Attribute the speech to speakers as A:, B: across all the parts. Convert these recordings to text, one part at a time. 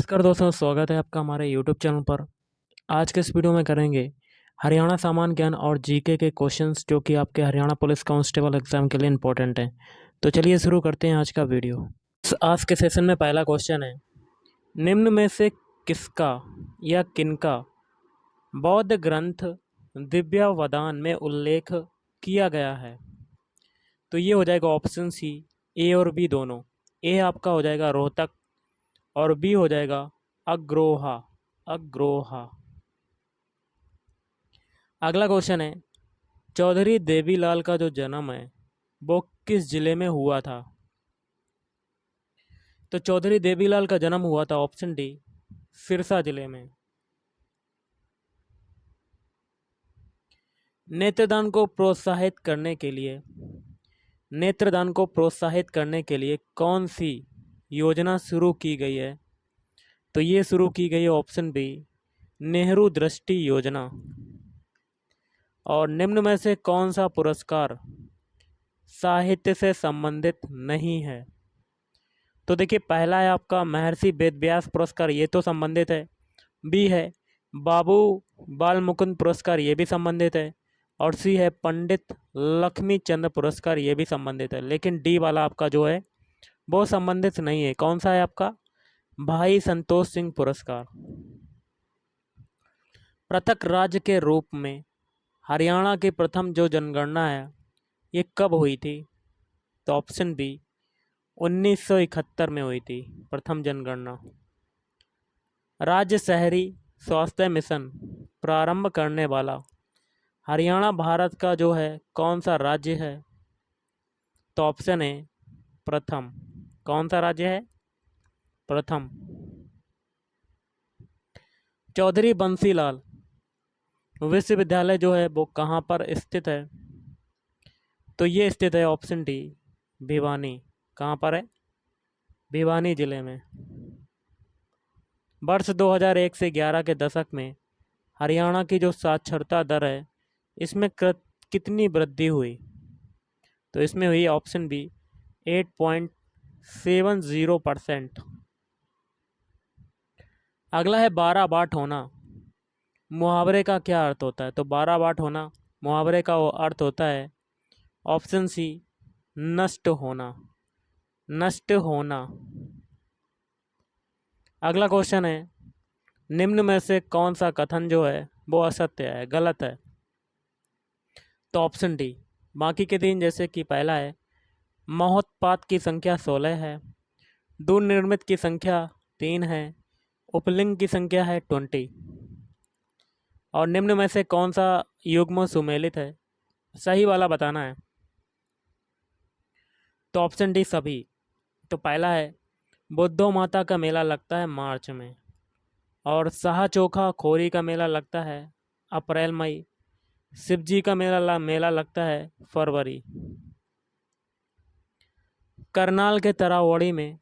A: नमस्कार दोस्तों, स्वागत है आपका हमारे यूट्यूब चैनल पर। आज के इस वीडियो में करेंगे हरियाणा सामान्य ज्ञान और जीके के क्वेश्चंस जो कि आपके हरियाणा पुलिस कांस्टेबल एग्जाम के लिए इंपॉर्टेंट हैं। तो चलिए शुरू करते हैं आज का वीडियो। आज के सेशन में पहला क्वेश्चन है, निम्न में से किसका या किनका बौद्ध ग्रंथ दिव्यावदान में उल्लेख किया गया है? तो ये हो जाएगा ऑप्शन सी, ए और बी दोनों। ए आपका हो जाएगा रोहतक और बी हो जाएगा अग्रोहा। अग्रोहा। अगला क्वेश्चन है, चौधरी देवीलाल का जो जन्म है वो किस जिले में हुआ था? तो चौधरी देवीलाल का जन्म हुआ था ऑप्शन डी, सिरसा जिले में। नेत्रदान को प्रोत्साहित करने के लिए कौन सी योजना शुरू की गई है? तो ये शुरू की गई है ऑप्शन बी, नेहरू दृष्टि योजना। और निम्न में से कौन सा पुरस्कार साहित्य से संबंधित नहीं है? तो देखिए, पहला है आपका महर्षि वेदव्यास पुरस्कार, ये तो संबंधित है। बी है बाबू बाल मुकुंद पुरस्कार, ये भी संबंधित है। और सी है पंडित लक्ष्मी चंद्र पुरस्कार, ये भी संबंधित है। लेकिन डी वाला आपका जो है वो संबंधित नहीं है। कौन सा है आपका? भाई संतोष सिंह पुरस्कार। पृथक राज्य के रूप में हरियाणा की प्रथम जो जनगणना है ये कब हुई थी? तो ऑप्शन बी, 1971 में हुई थी प्रथम जनगणना। राज्य शहरी स्वास्थ्य मिशन प्रारंभ करने वाला हरियाणा भारत का जो है कौन सा राज्य है? तो ऑप्शन है प्रथम। कौन सा राज्य है? प्रथम। चौधरी बंसीलाल विश्वविद्यालय जो है वो कहाँ पर स्थित है? तो ये स्थित है ऑप्शन डी, भिवानी। कहाँ पर है? भिवानी जिले में। वर्ष 2001 से 11 के दशक में हरियाणा की जो साक्षरता दर है इसमें कितनी वृद्धि हुई? तो इसमें हुई ऑप्शन बी, 8.70%। अगला है 12 बाट होना। मुहावरे का क्या अर्थ होता है? तो 12 बाट होना मुहावरे का वो अर्थ होता है ऑप्शन सी, नष्ट होना। नष्ट होना। अगला क्वेश्चन है, निम्न में से कौन सा कथन जो है वो असत्य है, गलत है? तो ऑप्शन डी, बाकी के दिन जैसे कि पहला है महोत्पात की संख्या 16 है, दूर निर्मित की संख्या 3 है, उपलिंग की संख्या है 20। और निम्न में से कौन सा युग्म सुमेलित है? सही वाला बताना है। तो ऑप्शन डी सभी। तो पहला है बुद्धो माता का मेला लगता है मार्च में, और शाह चोखा खोरी का मेला लगता है अप्रैल मई, शिवजी का मेला लगता है फरवरी। करनाल के तरावड़ी में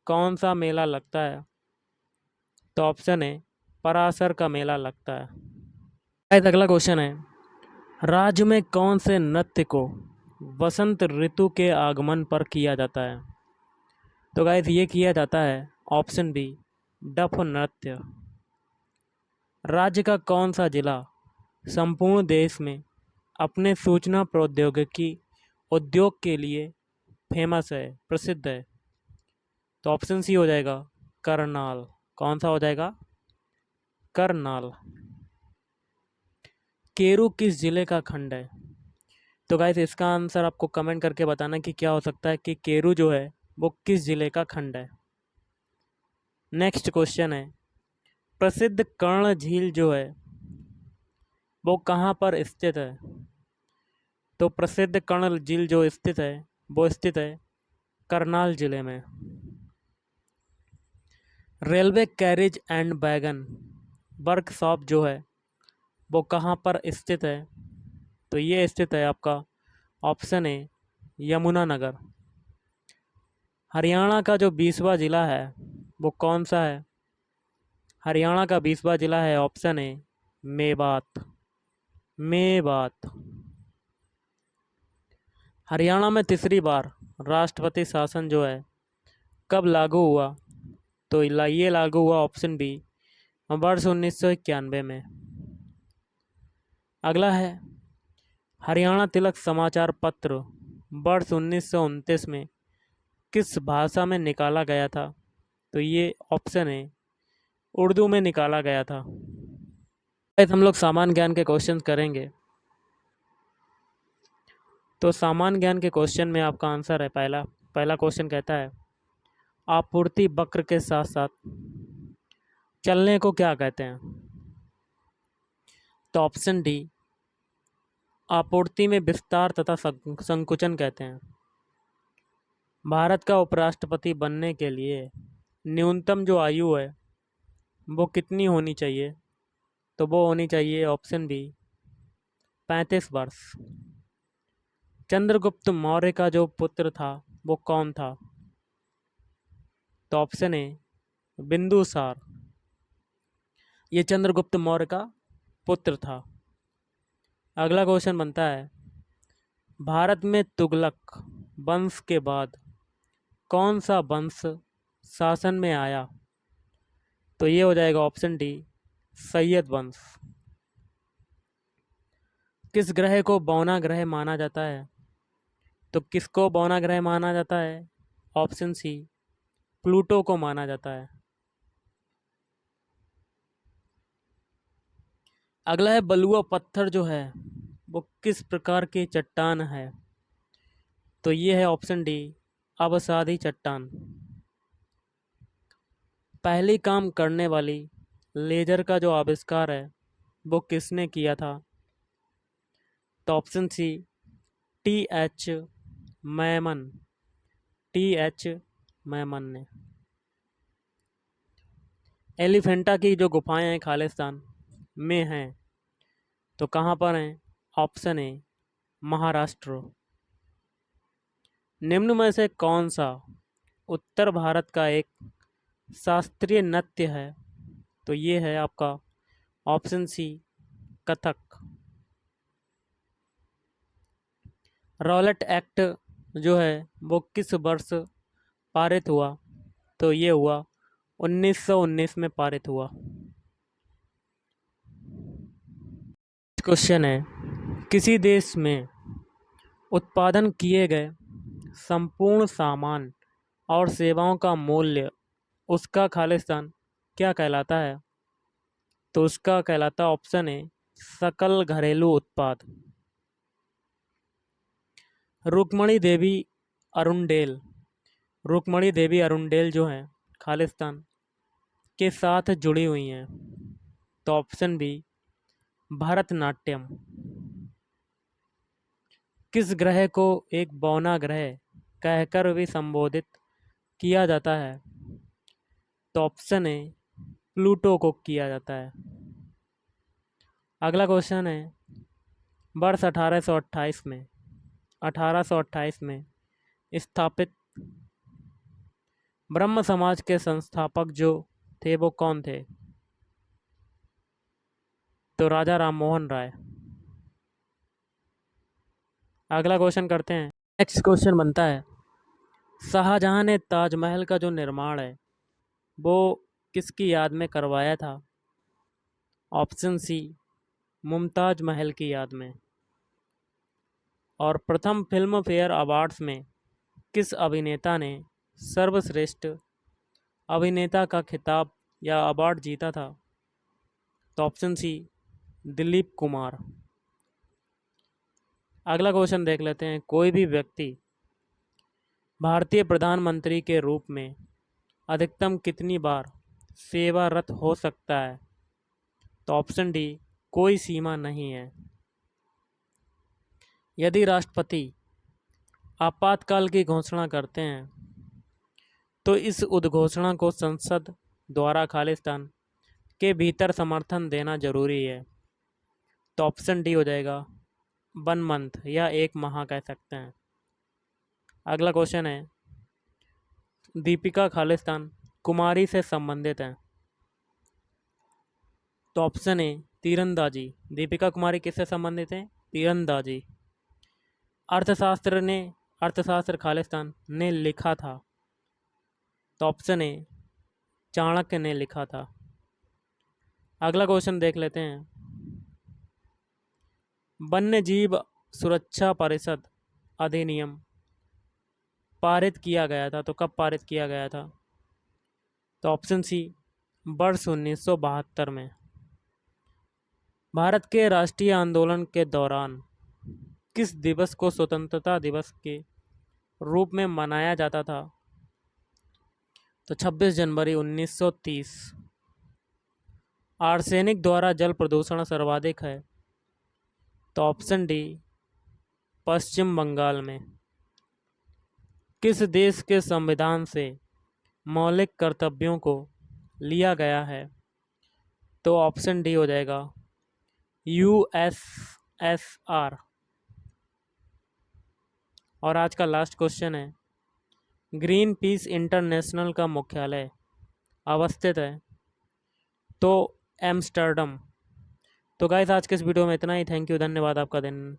A: कौन सा मेला लगता है? तो ऑप्शन है पराशर का मेला लगता है। अगला क्वेश्चन है, राज्य में कौन से नृत्य को वसंत ऋतु के आगमन पर किया जाता है? तो गाइस ये किया जाता है ऑप्शन बी, डफ नृत्य। राज्य का कौन सा जिला संपूर्ण देश में अपने सूचना प्रौद्योगिकी उद्योग के लिए फेमस है, प्रसिद्ध है? तो ऑप्शन सी हो जाएगा करनाल। कौन सा हो जाएगा? करनाल। केरू किस जिले का खंड है? तो गाइस इसका आंसर आपको कमेंट करके बताना कि क्या हो सकता है कि केरू जो है वो किस जिले का खंड है। नेक्स्ट क्वेश्चन है, प्रसिद्ध कर्ण झील जो है वो कहाँ पर स्थित है? तो प्रसिद्ध कर्ण झील जो स्थित है वो स्थित है करनाल जिले में। Railway carriage and wagon workshop जो है वो कहाँ पर स्थित है? तो ये स्थित है आपका ऑप्शन है यमुनानगर। हरियाणा का जो 20वां जिला है वो कौन सा है? हरियाणा का 20वां जिला है ऑप्शन है मेवात। मेवात। हरियाणा में तीसरी बार राष्ट्रपति शासन जो है कब लागू हुआ? तो ये लागू हुआ ऑप्शन बी वर्ष 1991 में। अगला है हरियाणा तिलक समाचार पत्र वर्ष 1929 में किस भाषा में निकाला गया था? तो ये ऑप्शन है उर्दू में निकाला गया था। आज हम लोग सामान्य ज्ञान के क्वेश्चन करेंगे। तो सामान्य ज्ञान के क्वेश्चन में आपका आंसर है पहला क्वेश्चन कहता है आपूर्ति वक्र के साथ साथ चलने को क्या कहते हैं? तो ऑप्शन डी आपूर्ति में विस्तार तथा संकुचन कहते हैं। भारत का उपराष्ट्रपति बनने के लिए न्यूनतम जो आयु है वो कितनी होनी चाहिए? तो वो होनी चाहिए ऑप्शन बी 35 वर्ष। चंद्रगुप्त मौर्य का जो पुत्र था वो कौन था? तो ऑप्शन ए बिंदुसार। ये चंद्रगुप्त मौर्य का पुत्र था। अगला क्वेश्चन बनता है भारत में तुगलक वंश के बाद कौन सा वंश शासन में आया? तो ये हो जाएगा ऑप्शन डी सैयद वंश। किस ग्रह को बौना ग्रह माना जाता है? तो किसको बौना ग्रह माना जाता है? ऑप्शन सी प्लूटो को माना जाता है। अगला है बलुआ पत्थर जो है वो किस प्रकार की चट्टान है? तो ये है ऑप्शन डी अवसादी चट्टान। पहली काम करने वाली लेजर का जो आविष्कार है वो किसने किया था? तो option C TH. Memon. TH. Memon ने। एलिफेंटा की जो गुफाएं हैं खालिस्तान में हैं तो कहाँ पर हैं? Option A Maharashtra. निम्न में से कौन सा उत्तर भारत का एक शास्त्रीय नृत्य है? तो ये है आपका option C Kathak. Rowlatt act जो है वो किस वर्ष पारित हुआ? तो ये हुआ 1919 में पारित हुआ। क्वेश्चन है किसी देश में उत्पादन किए गए संपूर्ण सामान और सेवाओं का मूल्य उसका खालिस्तान क्या कहलाता है? तो उसका कहलाता ऑप्शन है सकल घरेलू उत्पाद। रुक्मणी देवी अरुणडेल जो है खालिस्तान के साथ जुड़ी हुई हैं। तो ऑप्शन बी भरतनाट्यम। किस ग्रह को एक बौना ग्रह कहकर भी संबोधित किया जाता है? तो ऑप्शन है प्लूटो को किया जाता है। अगला क्वेश्चन है वर्ष 1828 में स्थापित ब्रह्म समाज के संस्थापक जो थे वो कौन थे? तो राजा राममोहन राय। अगला क्वेश्चन करते हैं। नेक्स्ट क्वेश्चन बनता है शाहजहां ने ताजमहल का जो निर्माण है वो किसकी याद में करवाया था? ऑप्शन सी मुमताज महल की याद में। और प्रथम फिल्म फेयर अवार्ड्स में किस अभिनेता ने सर्वश्रेष्ठ अभिनेता का खिताब या अवार्ड जीता था? तो ऑप्शन सी दिलीप कुमार। अगला क्वेश्चन देख लेते हैं कोई भी व्यक्ति भारतीय प्रधानमंत्री के रूप में अधिकतम कितनी बार सेवारत हो सकता है? तो ऑप्शन डी कोई सीमा नहीं है। यदि राष्ट्रपति आपातकाल की घोषणा करते हैं तो इस उद्घोषणा को संसद द्वारा खालिस्तान के भीतर समर्थन देना जरूरी है। तो ऑप्शन डी हो जाएगा 1 मंथ या 1 माह कह सकते हैं। अगला क्वेश्चन है दीपिका खालिस्तान कुमारी से संबंधित है। तो ऑप्शन ए तीरंदाजी। दीपिका कुमारी किससे संबंधित है? तीरंदाजी। अर्थशास्त्र खालिस्तान ने लिखा था। तो ऑप्शन ए चाणक्य ने लिखा था। अगला क्वेश्चन देख लेते हैं। वन्य जीव सुरक्षा परिषद अधिनियम पारित किया गया था, तो कब पारित किया गया था? तो ऑप्शन सी, वर्ष 1972 में। भारत के राष्ट्रीय आंदोलन के दौरान किस दिवस को स्वतंत्रता दिवस के रूप में मनाया जाता था? तो 26 जनवरी 1930। आर्सेनिक द्वारा जल प्रदूषण सर्वाधिक है, तो ऑप्शन डी, पश्चिम बंगाल में। किस देश के संविधान से मौलिक कर्तव्यों को लिया गया है? तो ऑप्शन डी हो जाएगा, यूएसएसआर। और आज का लास्ट क्वेश्चन है, ग्रीन पीस इंटरनेशनल का मुख्यालय अवस्थित है? तो एम्स्टर्डम। तो गाइस आज के इस वीडियो में इतना ही। थैंक यू, धन्यवाद, आपका दिन